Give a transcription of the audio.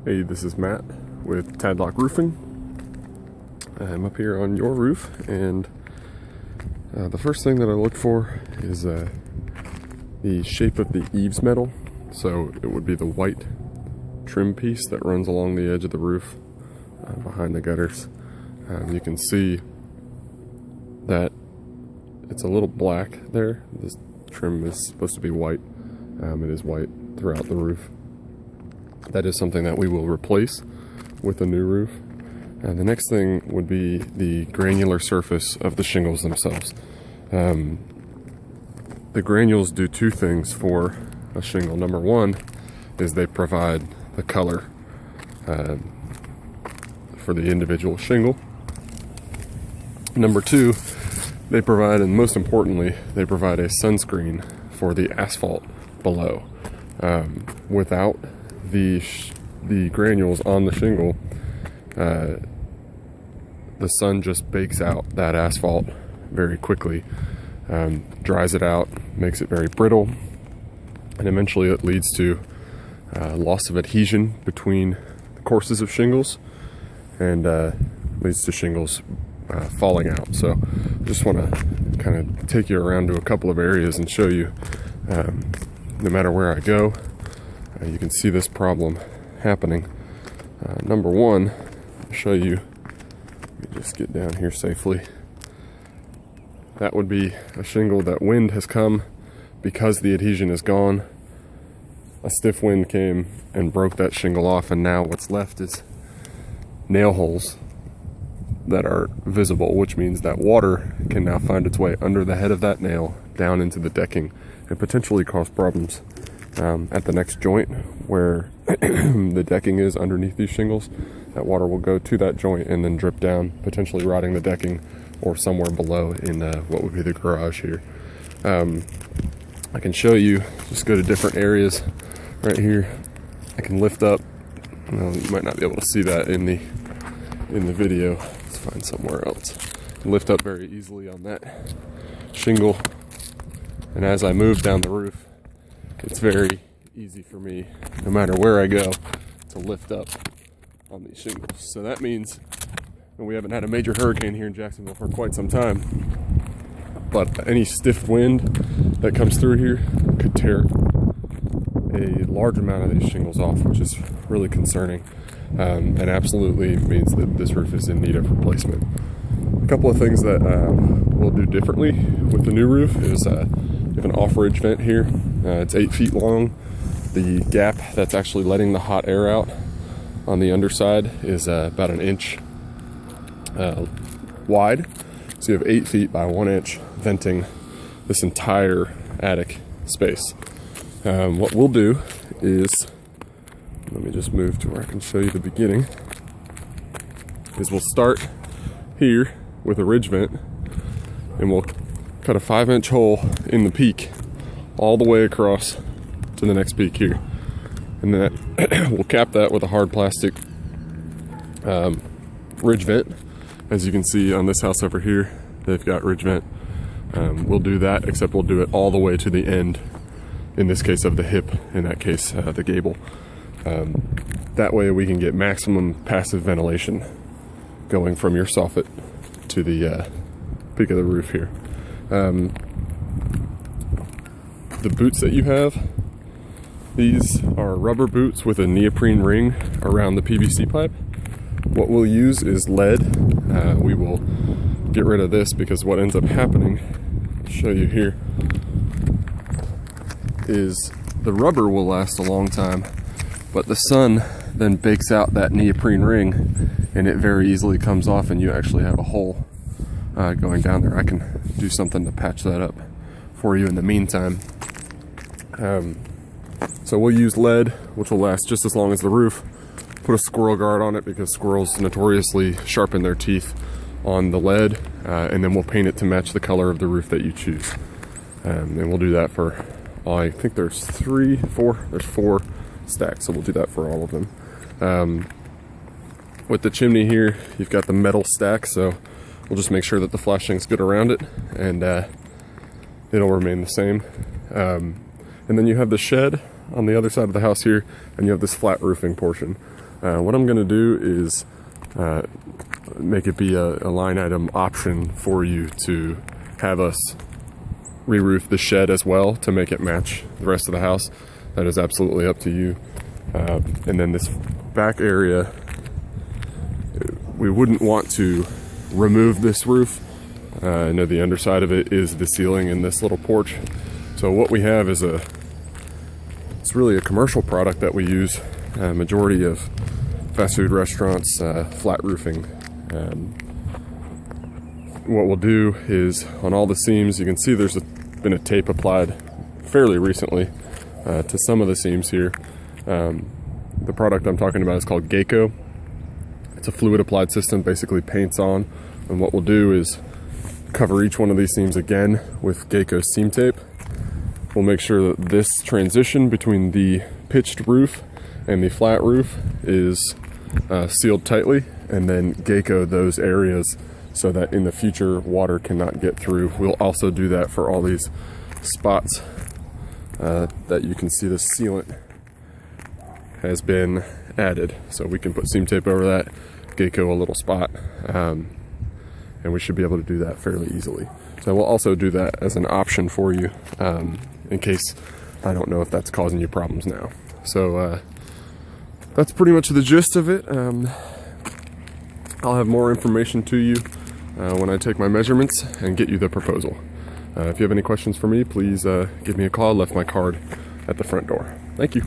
Hey, this is Matt with Tadlock Roofing. I'm up here on your roof, and the first thing that I look for is the shape of the eaves metal. So it would be the white trim piece that runs along the edge of the roof behind the gutters. You can see that it's a little black there. This trim is supposed to be white. It is white throughout the roof. That is something that we will replace with a new roof. The next thing would be the granular surface of the shingles themselves. The granules do two things for a shingle. Number one is they provide the color for the individual shingle. Number two, they provide, and most importantly, they provide a sunscreen for the asphalt below. Without the granules on the shingle, the sun just bakes out that asphalt very quickly, dries it out, makes it very brittle, and eventually it leads to loss of adhesion between the courses of shingles, and leads to shingles falling out. So I just want to kind of take you around to a couple of areas and show you, no matter where I go, you can see this problem happening. Number one, I'll show you, let me just get down here safely. That would be a shingle that wind has come because the adhesion is gone. A stiff wind came and broke that shingle off, and now what's left is nail holes that are visible, which means that water can now find its way under the head of that nail down into the decking and potentially cause problems at the next joint where the decking is underneath these shingles. That water will go to that joint and then drip down, potentially rotting the decking or somewhere below in what would be the garage here. I can show you, just go to different areas right here. I can lift up, you might not be able to see that in the video. Let's find somewhere else. Lift up very easily on that shingle, and as I move down the roof, it's very easy for me, no matter where I go, to lift up on these shingles. So that means, and we haven't had a major hurricane here in Jacksonville for quite some time, but any stiff wind that comes through here could tear a large amount of these shingles off, which is really concerning, and absolutely means that this roof is in need of replacement. A couple of things that we'll do differently with the new roof is we have an off-ridge vent here. It's 8 feet long. The gap that's actually letting the hot air out on the underside is about 1 inch wide. So you have 8 feet by 1 inch venting this entire attic space. What we'll do is, let me just move to where I can show you the beginning, is we'll start here with a ridge vent, and we'll cut a 5-inch hole in the peak all the way across to the next peak here, and then we'll cap that with a hard plastic ridge vent. As you can see on this house over here, they've got ridge vent. We'll do that, except we'll do it all the way to the end, in this case of the hip, in that case the gable. That way we can get maximum passive ventilation going from your soffit to the peak of the roof here. The boots that you have, these are rubber boots with a neoprene ring around the PVC pipe. What we'll use is lead. We will get rid of this because what ends up happening, I'll show you here, is the rubber will last a long time, but the sun then bakes out that neoprene ring and it very easily comes off, and you actually have a hole going down there. I can do something to patch that up for you in the meantime. So we'll use lead, which will last just as long as the roof. Put a squirrel guard on it because squirrels notoriously sharpen their teeth on the lead, and then we'll paint it to match the color of the roof that you choose. And we'll do that for, I think there's 4 stacks, so we'll do that for all of them. With the chimney here, you've got the metal stack, so we'll just make sure that the flashing's good around it, and it'll remain the same. And then you have the shed on the other side of the house here, and you have this flat roofing portion. What I'm going to do is make it be a line item option for you to have us re-roof the shed as well to make it match the rest of the house. That is absolutely up to you. And then this back area, we wouldn't want to remove this roof. I know the underside of it is the ceiling in this little porch. So what we have is it's really a commercial product that we use. Majority of fast food restaurants, flat roofing. What we'll do is on all the seams, you can see there's been a tape applied fairly recently to some of the seams here. The product I'm talking about is called Geico. It's a fluid applied system, basically paints on, and what we'll do is cover each one of these seams again with Geico seam tape. We'll make sure that this transition between the pitched roof and the flat roof is sealed tightly, and then Geico those areas so that in the future water cannot get through. We'll also do that for all these spots that you can see the sealant has been added. So we can put seam tape over that, Geico a little spot, and we should be able to do that fairly easily. So we'll also do that as an option for you in case I don't know if that's causing you problems now. So that's pretty much the gist of it. I'll have more information to you when I take my measurements and get you the proposal. If you have any questions for me, please give me a call. I left my card at the front door. Thank you.